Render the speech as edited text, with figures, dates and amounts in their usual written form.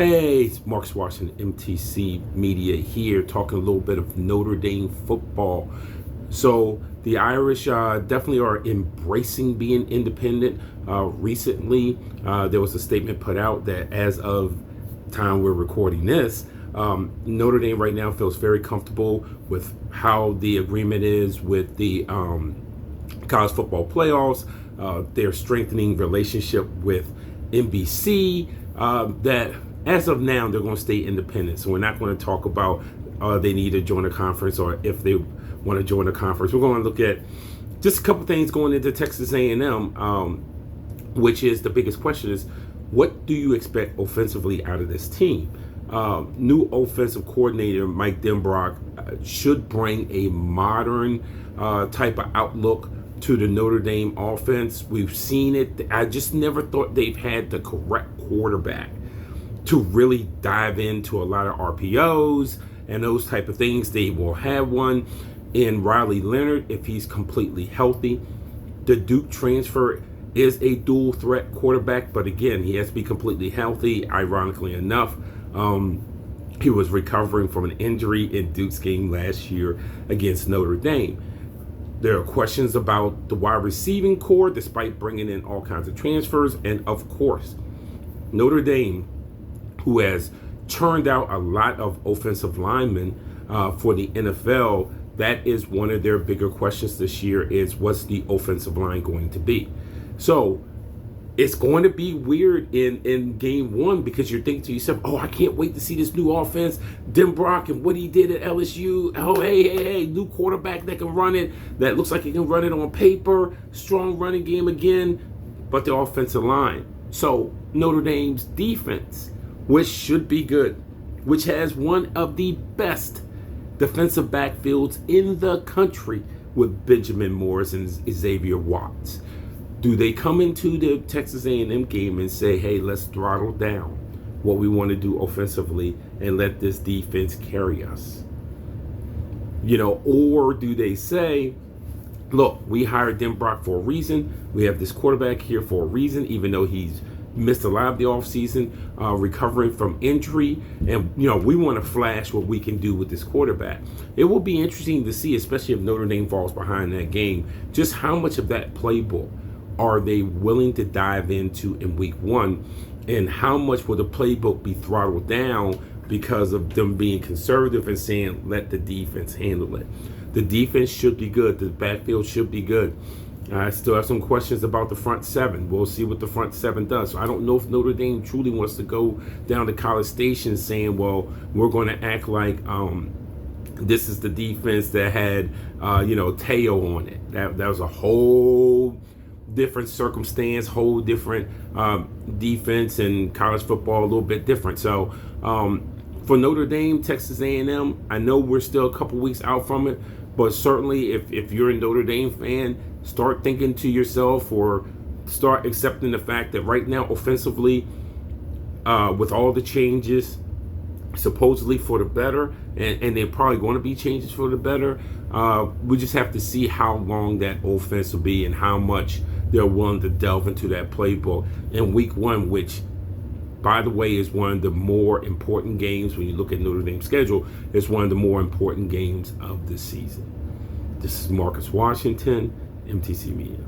Hey, it's Marcus Washington, MTC Media here, talking a little bit of Notre Dame football. So the Irish definitely are embracing being independent. Recently, there was a statement put out that as of the time we're recording this, Notre Dame right now feels very comfortable with how the agreement is with the college football playoffs. They're strengthening relationship with NBC. That as of now, they're going to stay independent. So we're not going to talk about they need to join a conference or if they want to join a conference. We're going to look at just a couple things going into Texas A&M, which is the biggest question is, what do you expect offensively out of this team? New offensive coordinator Mike Denbrock should bring a modern type of outlook to the Notre Dame offense. We've seen it. I just never thought they've had the correct quarterback to really dive into a lot of RPOs and those type of things. They will have one in Riley Leonard if he's completely healthy. The Duke transfer is a dual threat quarterback, but again, he has to be completely healthy. Ironically enough, he was recovering from an injury in Duke's game last year against Notre Dame. There are questions about the wide receiving core, despite bringing in all kinds of transfers. And of course, Notre Dame, who has churned out a lot of offensive linemen for the NFL, that is one of their bigger questions this year is what's the offensive line going to be? So it's going to be weird in game one because you're thinking to yourself, oh, I can't wait to see this new offense, Denbrock and what he did at LSU. Oh, hey, new quarterback that can run it, that looks like he can run it on paper, strong running game again, but the offensive line. So Notre Dame's defense, which should be good, which has one of the best defensive backfields in the country with Benjamin Morris and Xavier Watts. Do they come into the Texas A&M game and say, hey, let's throttle down what we want to do offensively and let this defense carry us? Or do they say, look, we hired Denbrock for a reason. We have this quarterback here for a reason, even though he's missed a lot of the offseason, recovering from injury. And, we want to flash what we can do with this quarterback. It will be interesting to see, especially if Notre Dame falls behind that game, just how much of that playbook are they willing to dive into in week one, and how much will the playbook be throttled down because of them being conservative and saying, let the defense handle it. The defense should be good. The backfield should be good. I still have some questions about the front seven. We'll see what the front seven does. So I don't know if Notre Dame truly wants to go down to College Station saying, well, we're going to act like this is the defense that had, Teo on it. That was a whole different circumstance, whole different defense, and college football a little bit different. So for Notre Dame, Texas A&M, I know we're still a couple weeks out from it, but certainly if you're a Notre Dame fan, start thinking to yourself or start accepting the fact that right now offensively, with all the changes supposedly for the better, and they're probably going to be changes for the better, we just have to see how long that offense will be and how much they're willing to delve into that playbook in week one, which, by the way, is one of the more important games. When you look at Notre Dame's schedule, it's one of the more important games of the season. This is Marcus Washington, MTC Media.